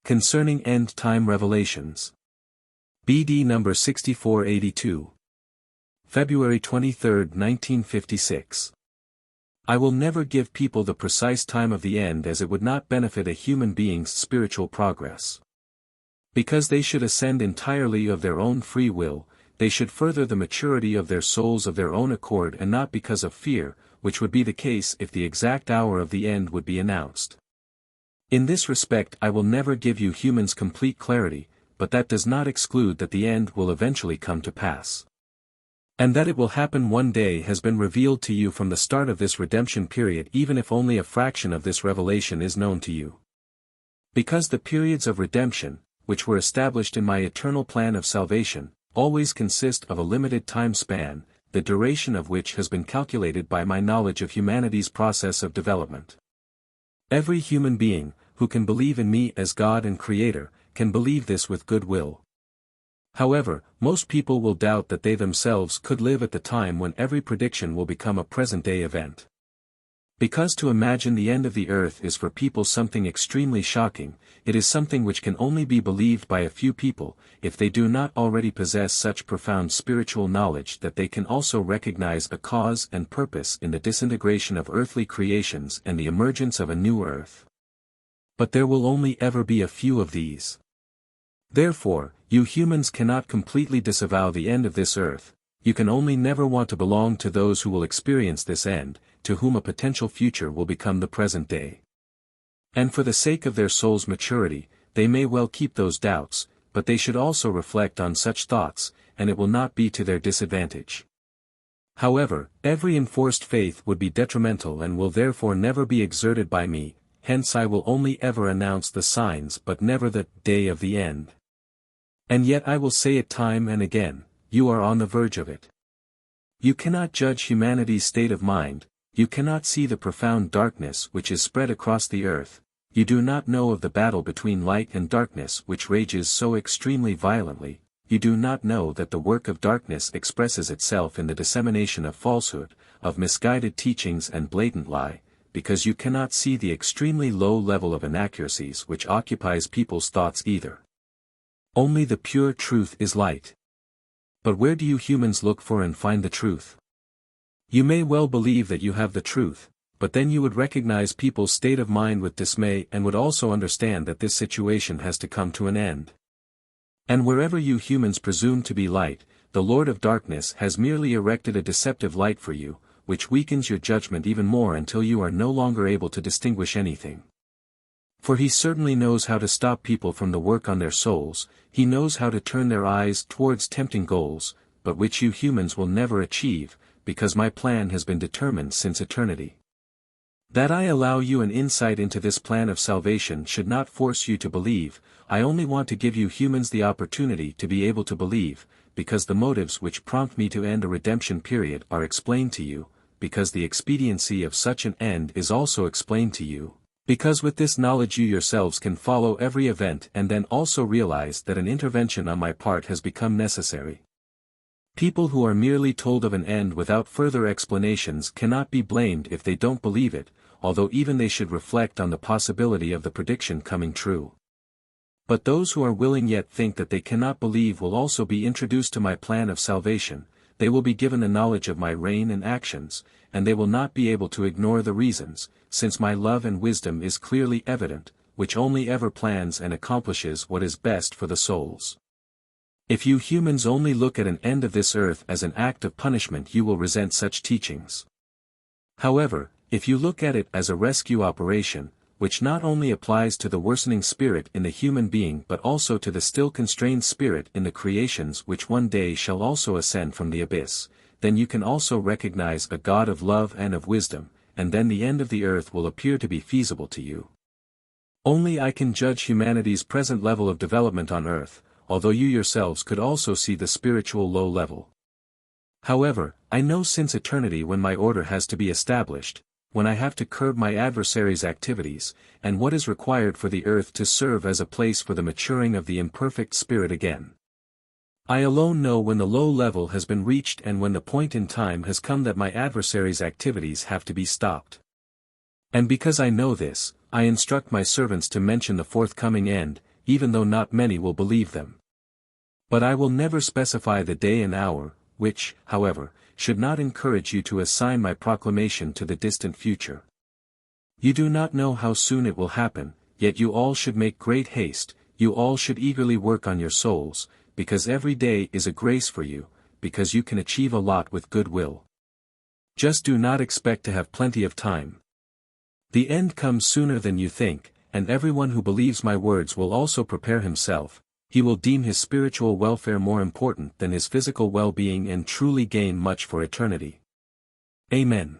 Concerning End-Time Revelations. BD number 6482. February 23, 1956. I will never give people the precise time of the end, as it would not benefit a human being's spiritual progress. Because they should ascend entirely of their own free will, they should further the maturity of their souls of their own accord and not because of fear, which would be the case if the exact hour of the end would be announced. In this respect I will never give you humans complete clarity, but that does not exclude that the end will eventually come to pass. And that it will happen one day has been revealed to you from the start of this redemption period, even if only a fraction of this revelation is known to you. Because the periods of redemption, which were established in my eternal plan of salvation, always consist of a limited time span, the duration of which has been calculated by my knowledge of humanity's process of development. Every human being, who can believe in me as God and Creator, can believe this with good will. However, most people will doubt that they themselves could live at the time when every prediction will become a present-day event. Because to imagine the end of the earth is for people something extremely shocking, it is something which can only be believed by a few people, if they do not already possess such profound spiritual knowledge that they can also recognize a cause and purpose in the disintegration of earthly creations and the emergence of a new earth. But there will only ever be a few of these. Therefore, you humans cannot completely disavow the end of this earth. You can only never want to belong to those who will experience this end, to whom a potential future will become the present day. And for the sake of their soul's maturity, they may well keep those doubts, but they should also reflect on such thoughts, and it will not be to their disadvantage. However, every enforced faith would be detrimental and will therefore never be exerted by me, hence I will only ever announce the signs but never the day of the end. And yet I will say it time and again, you are on the verge of it. You cannot judge humanity's state of mind, you cannot see the profound darkness which is spread across the earth, you do not know of the battle between light and darkness which rages so extremely violently, you do not know that the work of darkness expresses itself in the dissemination of falsehood, of misguided teachings and blatant lie, because you cannot see the extremely low level of inaccuracies which occupies people's thoughts either. Only the pure truth is light. But where do you humans look for and find the truth? You may well believe that you have the truth, but then you would recognize people's state of mind with dismay and would also understand that this situation has to come to an end. And wherever you humans presume to be light, the Lord of Darkness has merely erected a deceptive light for you, which weakens your judgment even more until you are no longer able to distinguish anything. For he certainly knows how to stop people from the work on their souls, he knows how to turn their eyes towards tempting goals, but which you humans will never achieve, because my plan has been determined since eternity. That I allow you an insight into this plan of salvation should not force you to believe, I only want to give you humans the opportunity to be able to believe, because the motives which prompt me to end a redemption period are explained to you, because the expediency of such an end is also explained to you, because with this knowledge you yourselves can follow every event and then also realize that an intervention on my part has become necessary. People who are merely told of an end without further explanations cannot be blamed if they don't believe it, although even they should reflect on the possibility of the prediction coming true. But those who are willing yet think that they cannot believe will also be introduced to my plan of salvation, they will be given a knowledge of my reign and actions, and they will not be able to ignore the reasons, since my love and wisdom is clearly evident, which only ever plans and accomplishes what is best for the souls. If you humans only look at an end of this earth as an act of punishment, you will resent such teachings. However, if you look at it as a rescue operation, which not only applies to the worsening spirit in the human being but also to the still constrained spirit in the creations which one day shall also ascend from the abyss, then you can also recognize a God of love and of wisdom, and then the end of the earth will appear to be feasible to you. Only I can judge humanity's present level of development on earth, although you yourselves could also see the spiritual low level. However, I know since eternity when my order has to be established, when I have to curb my adversaries' activities, and what is required for the earth to serve as a place for the maturing of the imperfect spirit again. I alone know when the low level has been reached and when the point in time has come that my adversaries' activities have to be stopped. And because I know this, I instruct my servants to mention the forthcoming end, even though not many will believe them. But I will never specify the day and hour, which, however, should not encourage you to assign my proclamation to the distant future. You do not know how soon it will happen, yet you all should make great haste, you all should eagerly work on your souls, because every day is a grace for you, because you can achieve a lot with good will. Just do not expect to have plenty of time. The end comes sooner than you think, and everyone who believes my words will also prepare himself. He will deem his spiritual welfare more important than his physical well-being and truly gain much for eternity. Amen.